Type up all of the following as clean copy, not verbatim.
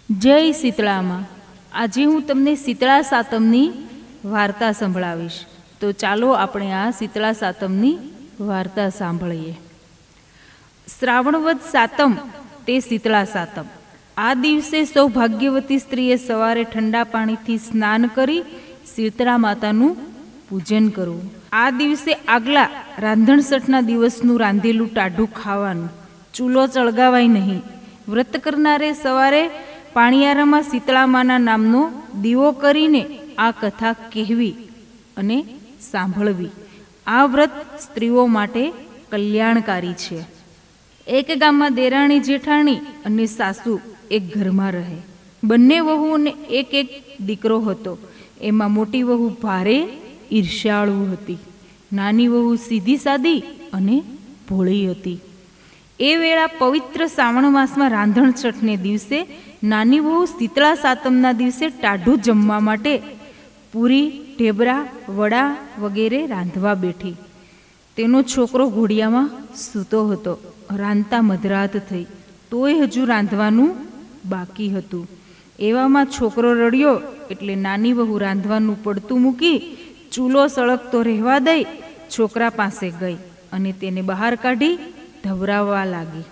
જય શીતળામાં। આજે હું તમને શીતળા સાતમની વાર્તા સંભળાવીશ। તો ચાલો આપણે આ શીતળા સાતમની વાર્તા સાંભળીએ। શ્રાવણવદ સાતમ તે શીતળા સાતમ। આ દિવસે સૌભાગ્યવતી સ્ત્રીએ સવારે ઠંડા પાણીથી સ્નાન કરી શીતળા માતાનું પૂજન કરવું। આ દિવસે આગલા રાંધણસઠના દિવસનું રાંધેલું ટાઢું ખાવાનું, ચૂલો સળગાવાય નહીં। વ્રત કરનારે સવારે પાણિયારામાં શીતળામાના નામનો દીવો કરીને આ કથા કહેવી અને સાંભળવી। આ વ્રત સ્ત્રીઓ માટે કલ્યાણકારી છે। એક ગામમાં દેરાણી જેઠાણી અને સાસુ એક ઘરમાં રહે। બંને વહુઓને એક એક દીકરો હતો। એમાં મોટી વહુ ભારે ઈર્ષ્યાળુ હતી, નાની વહુ સીધી સાદી અને ભોળી હતી। એ વેળા પવિત્ર શ્રાવણ માસમાં રાંધણછઠને દિવસે નાની વહુ શીતળા સાતમના દિવસે ટાઢું જમવા માટે પૂરી, ઢેબરા, વડા વગેરે રાંધવા બેઠી। તેનો છોકરો ઘોડિયામાં સૂતો હતો। રાંધતા મધરાત થઈ, તોય હજુ રાંધવાનું બાકી હતું। એવામાં છોકરો રડ્યો એટલે નાની વહુ રાંધવાનું પડતું મૂકી ચૂલો સળગતો રહેવા દઈ છોકરા પાસે ગઈ અને તેને બહાર કાઢી ધવરાવવા લાગી।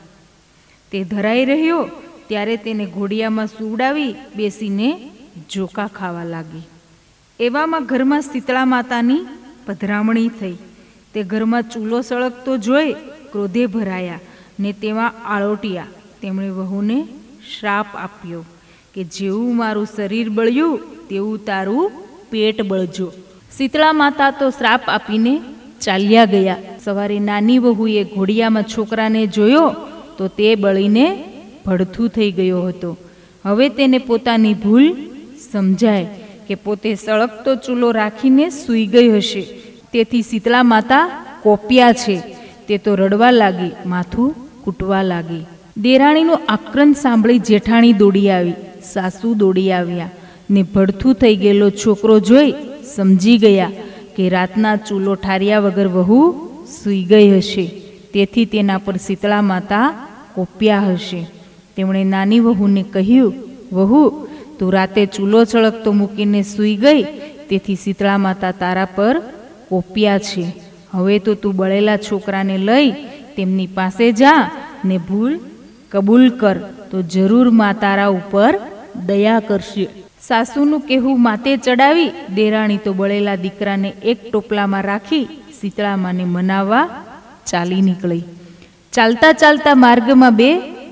તે ધરાઈ રહ્યો ત્યારે તેને ઘોડિયામાં સુવડાવી બેસીને જોકા ખાવા લાગી। એવામાં ઘરમાં શીતળા માતાની પધરામણી થઈ। તે ઘરમાં ચૂલો સળગતો જોઈ ક્રોધે ભરાયા ને તેમાં આળોટ્યા। તેમણે વહુને શ્રાપ આપ્યો કે જેવું મારું શરીર બળ્યું તેવું તારું પેટ બળજો। શીતળા માતા તો શ્રાપ આપીને ચાલ્યા ગયા। સવારે નાની વહુએ ઘોડિયામાં છોકરાને જોયો તો તે બળીને ભડથું થઈ ગયો હતો। હવે તેને પોતાની ભૂલ સમજાય કે પોતે સળગતો ચૂલો રાખીને સૂઈ ગઈ હશે, તેથી શીતળા માતા કોપ્યા છે। તે તો રડવા લાગી, માથું કૂટવા લાગી। દેરાણીનું આક્રંદ સાંભળી જેઠાણી દોડી આવી, સાસુ દોડી આવ્યા ને ભડથું થઈ ગયેલો છોકરો જોઈ સમજી ગયા કે રાતના ચૂલો ઠાર્યા વગર વહુ સૂઈ ગઈ હશે, તેથી તેના પર શીતળા માતા કોપ્યા હશે। તેમણે નાની વહુને કહ્યું, વહુ, તું રાતે ચૂલો સળગતો મૂકીને સૂઈ ગઈ, તેથી શીતળા માતા તારા પર કોપ્યા છે। હવે તો તું બળેલા છોકરાને લઈ તેમની પાસે જા ને ભૂલ કબૂલ કર, તો જરૂર મા તારા ઉપર દયા કરશે। સાસુનું કહેવું માતે ચડાવી દેરાણી તો બળેલા દીકરાને એક ટોપલામાં રાખી શીતળામાને મનાવવા ચાલી નીકળી। ચાલતા ચાલતા માર્ગમાં બે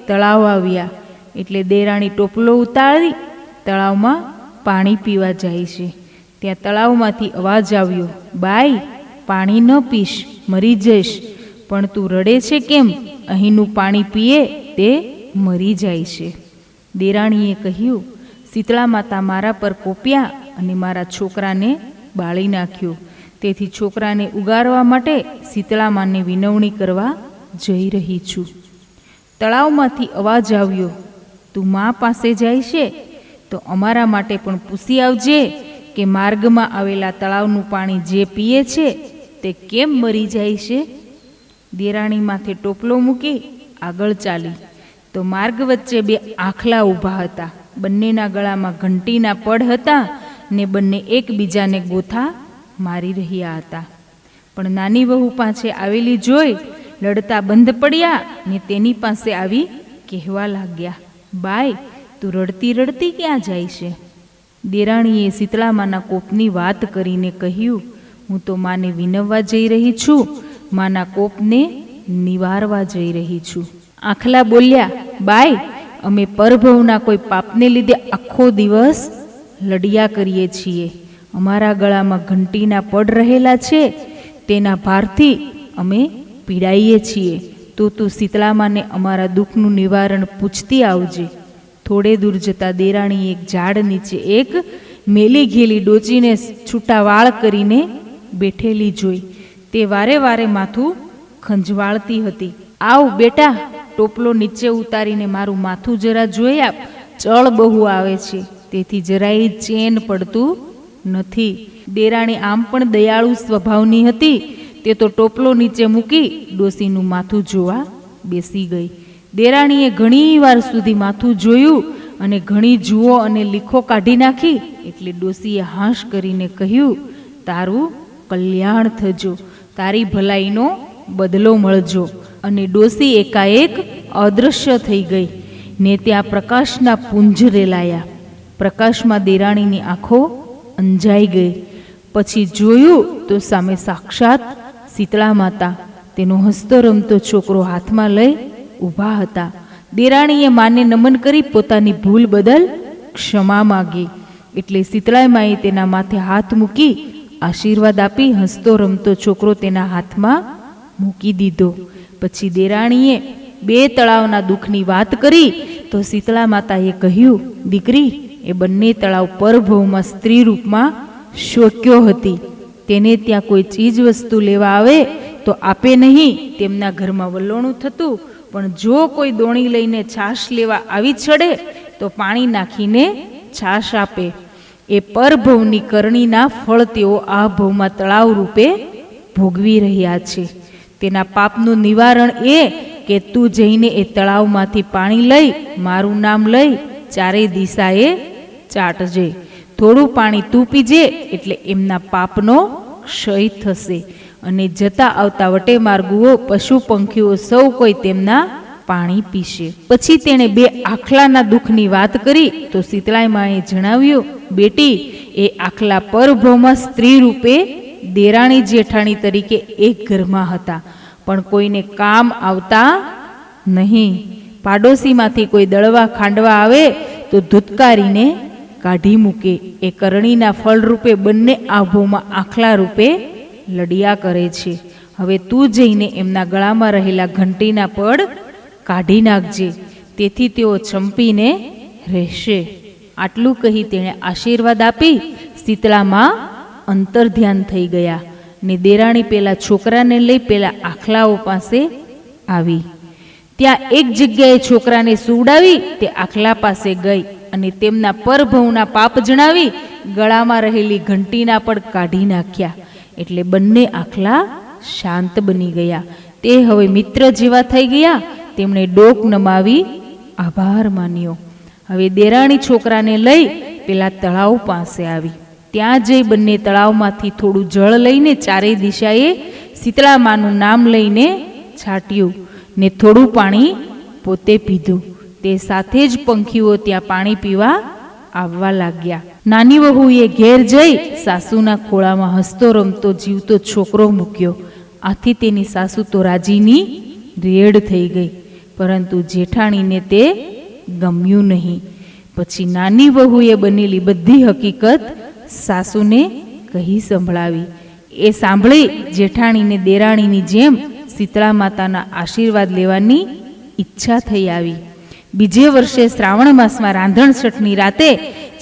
તળાવ આવ્યા એટલે દેરાણી ટોપલો ઉતારી તળાવમાં પાણી પીવા જાય છે। ત્યાં તળાવમાંથી અવાજ આવ્યો, બાઈ, પાણી ન પીશ, મરી જઈશ। પણ તું રડે છે કેમ? અહીંનું પાણી પીએ તે મરી જાય છે। દેરાણીએ કહ્યું, શીતળા માતા મારા પર કોપ્યા અને મારા છોકરાને બાળી નાખ્યો, તેથી છોકરાને ઉગારવા માટે શીતળા માને વિનવણી કરવા જઈ રહી છું। તળાવમાંથી અવાજ આવ્યો, તું મા પાસે જાય છે તો અમારા માટે પણ પૂછી આવજે કે માર્ગમાં આવેલા તળાવનું પાણી જે પીએ છે તે કેમ મરી જાય છે। દેરાણી માથે ટોપલો મૂકી આગળ ચાલી તો માર્ગ વચ્ચે બે આખલા ઊભા હતા। બંનેના ગળામાં ઘંટીના પડ હતા ને બંને એકબીજાને ગોથા મારી રહ્યા હતા। પણ નાની વહુ પાસે આવેલી જોઈ લડતા બંધ પડ્યા ને તેની પાસે આવી કહેવા લાગ્યા, બાઈ, તું રડતી રડતી ક્યાં જાય છે? દેરાણીએ શીતળામાના કોપની વાત કરીને કહ્યું, હું તો માને વિનવવા જઈ રહી છું, માના કોપને નિવારવા જઈ રહી છું। આખલા બોલ્યા, બાઈ, અમે પરભવના કોઈ પાપને લીધે આખો દિવસ લડ્યા કરીએ છીએ। અમારા ગળામાં ઘંટીના પડ રહેલા છે, તેના ભારથી અમે પીડાઈએ છીએ। તો તું શીતળામાને અમારા દુઃખનું નિવારણ પૂછતી આવજે। થોડે દૂર જતા દેરાણી એક ઝાડ નીચે એક મેલી ઘેલી ડોચીને છૂટા વાળ કરીને બેઠેલી જોઈ। તે વારે વારે માથું ખંજવાળતી હતી। આવ બેટા, ટોપલો નીચે ઉતારીને મારું માથું જરા જોઈ આપ, ચળ બહુ આવે છે, તેથી જરાય ચેન પડતું નથી। દેરાણી આમ પણ દયાળુ સ્વભાવની હતી। તે તો ટોપલો નીચે મૂકી ડોસીનું માથું જોવા બેસી ગઈ। દેરાણીએ ઘણી વાર સુધી માથું જોયું અને ઘણી જુઓ અને લીખો કાઢી નાખી. એટલે ડોશીએ હાશ કરીને કહ્યું, તારું કલ્યાણ થજો, તારી ભલાઈનો બદલો મળજો. અને ડોશી એકાએક અદૃશ્ય થઈ ગઈ ને ત્યાં પ્રકાશના પુંજ રેલાયા. પ્રકાશમાં દેરાણીની આંખો અંજાઈ ગઈ. પછી જોયું તો સામે સાક્ષાત શીતળા માતા તેનો હસતો રમતો છોકરો હાથમાં લઈ ઊભા હતા. દેરાણીએ માને નમન કરી પોતાની ભૂલ બદલ ક્ષમા માગી. એટલે શીતળા માએ તેના માથે હાથ મૂકી આશીર્વાદ આપી હસતો રમતો છોકરો તેના હાથમાં મૂકી દીધો. પછી દેરાણીએ 2 તળાવના દુઃખની વાત કરી તો શીતળા માતાએ કહ્યું, દીકરી, એ બંને તળાવ પરભવમાં સ્ત્રી રૂપમાં શોક્યો હતી. તેને ત્યાં કોઈ ચીજ વસ્તુ લેવા આવે તો આપે નહીં, તેમના ઘરમાં વલોણું થતું. પણ જો કોઈ દોણી લઈને છાશ લેવા આવી ચડે તો પાણી નાખીને છાશ આપે. એ પરભવની કરણીના ફળ તેઓ આ ભવમાં તળાવ રૂપે ભોગવી રહ્યા છે. તેના પાપનું નિવારણ એ કે તું જઈને એ તળાવમાંથી પાણી લઈ મારું નામ લઈ ચારે દિશાએ ચાટજે. થોડું પાણી તું પીજે એટલે એમના પાપનો ક્ષય થશે. અને જતા આવતા વટે માર્ગુઓ પશુ પંખીઓ સૌ કોઈ તેમના પાણી પીશે. પછી તેણે 2 આખલાના દુઃખની વાત કરી તો શીતળા માએ જણાવ્યું, બેટી, એ આખલા પરભવમાં સ્ત્રી રૂપે દેરાણી જેઠાણી તરીકે એક ઘરમાં હતા, પણ કોઈને કામ આવતા નહીં. પાડોશીમાંથી કોઈ દળવા ખાંડવા આવે તો ધૂતકારીને કાઢી મૂકે. એ કરણીના ફળ રૂપે બંને આ ભવમાં આખલા રૂપે લડિયા કરે છે. હવે તું જઈને એમના ગળામાં રહેલા ઘંટીના પડ કાઢી નાખજે, તેથી તેઓ ચંપીને રહેશે. આટલું કહી તેણે આશીર્વાદ આપી શીતળામાં અંતર્ધ્યાન થઈ ગયા ને દેરાણી પેલા છોકરાને લઈ પેલા આખલાઓ પાસે આવી. ત્યાં એક જગ્યાએ છોકરાને સુવડાવી તે આખલા પાસે ગઈ અને તેમના પરભવના પાપ જણાવી ગળામાં રહેલી ઘંટીના પડ કાઢી નાખ્યા. એટલે બંને આખલા શાંત બની ગયા. તે હવે મિત્ર જેવા થઈ ગયા. તેમણે ડોક નમાવી આભાર માન્યો. હવે દેરાણી છોકરાને લઈ પેલા તળાવ પાસે આવી. ત્યાં જઈ બંને તળાવમાંથી થોડું જળ લઈને ચારેય દિશાએ શીતળા માનું નામ લઈને છાંટ્યું ને થોડું પાણી પોતે પીધું. તે સાથે જ પંખીઓ ત્યાં પાણી પીવા આવવા લાગ્યા. નાની વહુએ ઘેર જઈ સાસુના ખોળામાં હસતો રમતો જીવતો છોકરો મૂક્યો. આથી તેની સાસુ તો રાજીની રેડ થઈ ગઈ, પરંતુ જેઠાણીને તે ગમ્યું નહીં. પછી નાની વહુએ બનેલી બધી હકીકત સાસુને કહી સંભળાવી. એ સાંભળી જેઠાણીને દેરાણીની જેમ શીતળા માતાના આશીર્વાદ લેવાની ઈચ્છા થઈ આવી. બીજે વર્ષે શ્રાવણ માસમાં રાંધણ છઠની રાતે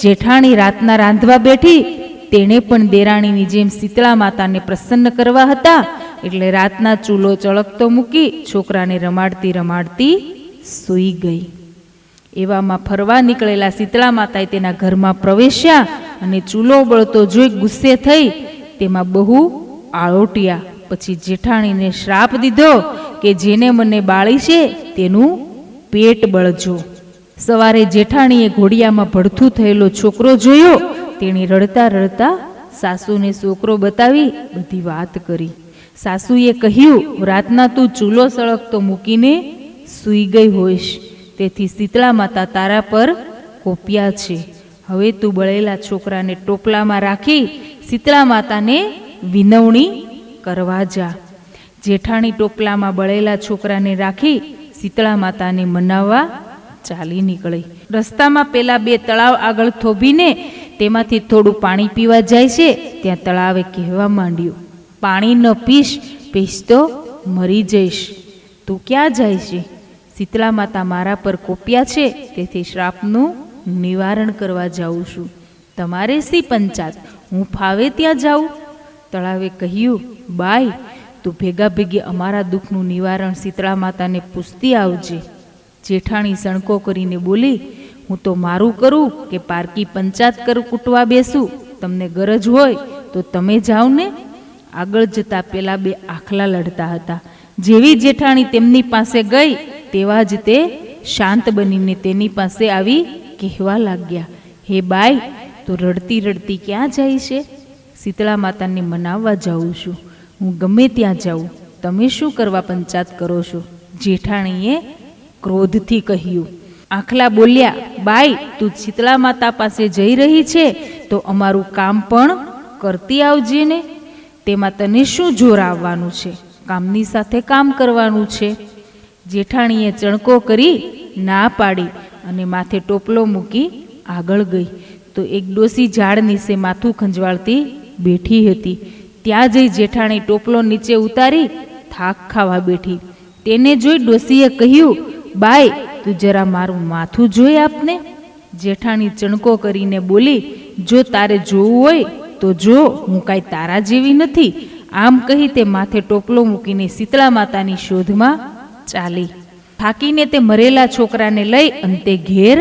જેઠાણી રાતના રાંધવા બેઠી. તેણે પણ દેરાણીની જેમ શીતળા માતાને પ્રસન્ન કરવા હતા, એટલે રાતના ચૂલો ચળકતો મૂકી છોકરાને રમાડતી રમાડતી સૂઈ ગઈ. એવામાં ફરવા નીકળેલા શીતળા માતાએ તેના ઘરમાં પ્રવેશ્યા અને ચૂલો બળતો જોઈ ગુસ્સે થઈ તેમાં બહુ આળોટ્યા. પછી જેઠાણીને શ્રાપ દીધો કે જેને મને બાળી છે તેનું પેટ બળજો. સવારે જેઠાણીએ ઘોડિયામાં ભડથું થયેલો છોકરો જોયો. તેણે રડતા રડતા સાસુને છોકરો બતાવી બધી વાત કરી. સાસુએ કહ્યું, રાતના તું ચૂલો સળગતો મૂકીને સૂઈ ગઈ હોઈશ, તેથી શીતળા માતા તારા પર કોપ્યા છે. હવે તું બળેલા છોકરાને ટોપલામાં રાખી શીતળા માતાને વિનવણી કરવા જા. જેઠાણી ટોપલામાં બળેલા છોકરાને રાખી શીતળા માતાને મનાવવા ચાલી નીકળી. રસ્તામાં પેલા 2 તળાવ આગળ થોભીને તેમાંથી થોડું પાણી પીવા જાય છે. ત્યાં તળાવે કહેવા માંડ્યું, પાણી ન પીશ તો મરી જઈશ. તું ક્યાં જાય છે? શીતળા માતા મારા પર કોપ્યા છે, તેથી શ્રાપનું નિવારણ કરવા જાઉં છું. તમારે શી પંચાત, હું ફાવે ત્યાં જાઉં? તળાવે કહ્યું, બાઈ, તું ભેગા ભેગી અમારા દુઃખનું નિવારણ શીતળા માતાને પૂછતી આવજે. જેઠાણી સણકો કરીને બોલી, હું તો મારું કરું કે પારકી પંચાત કૂટવા બેસું? તમને ગરજ હોય તો તમે જાઓ ને. આગળ જતા પેલા 2 આખલા લડતા હતા. જેવી જેઠાણી તેમની પાસે ગઈ તેવા જ તે શાંત બનીને તેની પાસે આવી કહેવા લાગ્યા, હે બાઈ, તો રડતી રડતી ક્યાં જાય છે? શીતળા માતાને મનાવવા જાઉં છું. હું ગમે ત્યાં જાઉં, તમે શું કરવા પંચાત કરો છો? જેઠાણીએ ક્રોધથી કહ્યું. આખલા બોલ્યા, બાઈ, તું શીતળા માતા પાસે જઈ રહી છે તો અમારું કામ પણ કરતી આવજે ને. તેમાં તને શું જોર આવવાનું છે? કામની સાથે કામ કરવાનું છે. જેઠાણીએ ચણકો કરી ના પાડી અને માથે ટોપલો મૂકી આગળ ગઈ તો એક ડોસી ઝાડ નીચે માથું ખંજવાળતી બેઠી હતી. ત્યાં જઈ જેઠાણી ટોપલો નીચે ઉતારી થાક ખાવા બેઠી. તેને જોઈ ડોસીએ કહ્યું, બાઈ, તું જરા મારું માથું જોઈ આપને. જેઠાણી ચણકો કરીને બોલી, જો તારે જોવું હોય તો જો, હું કાંઈ તારા જેવી નથી. આમ કહી તે માથે ટોપલો મૂકીને શીતળા માતાની શોધમાં ચાલી. થાકીને તે મરેલા છોકરાને લઈ અંતે ઘેર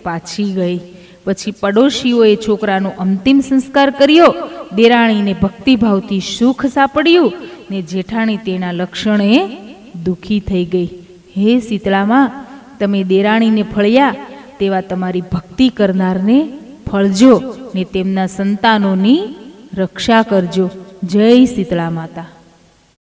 પાછી ગઈ. પછી પડોશીઓએ છોકરાનો અંતિમ સંસ્કાર કર્યો. દેરાણીને ભક્તિભાવથી સુખ સાંપડ્યું ને જેઠાણી તેના લક્ષણે દુઃખી થઈ ગઈ. હે શીતળામાં, તમે દેરાણીને ફળ્યા તેવા તમારી ભક્તિ કરનારને ફળજો ને તેમના સંતાનોની રક્ષા કરજો. જય શીતળા માતા.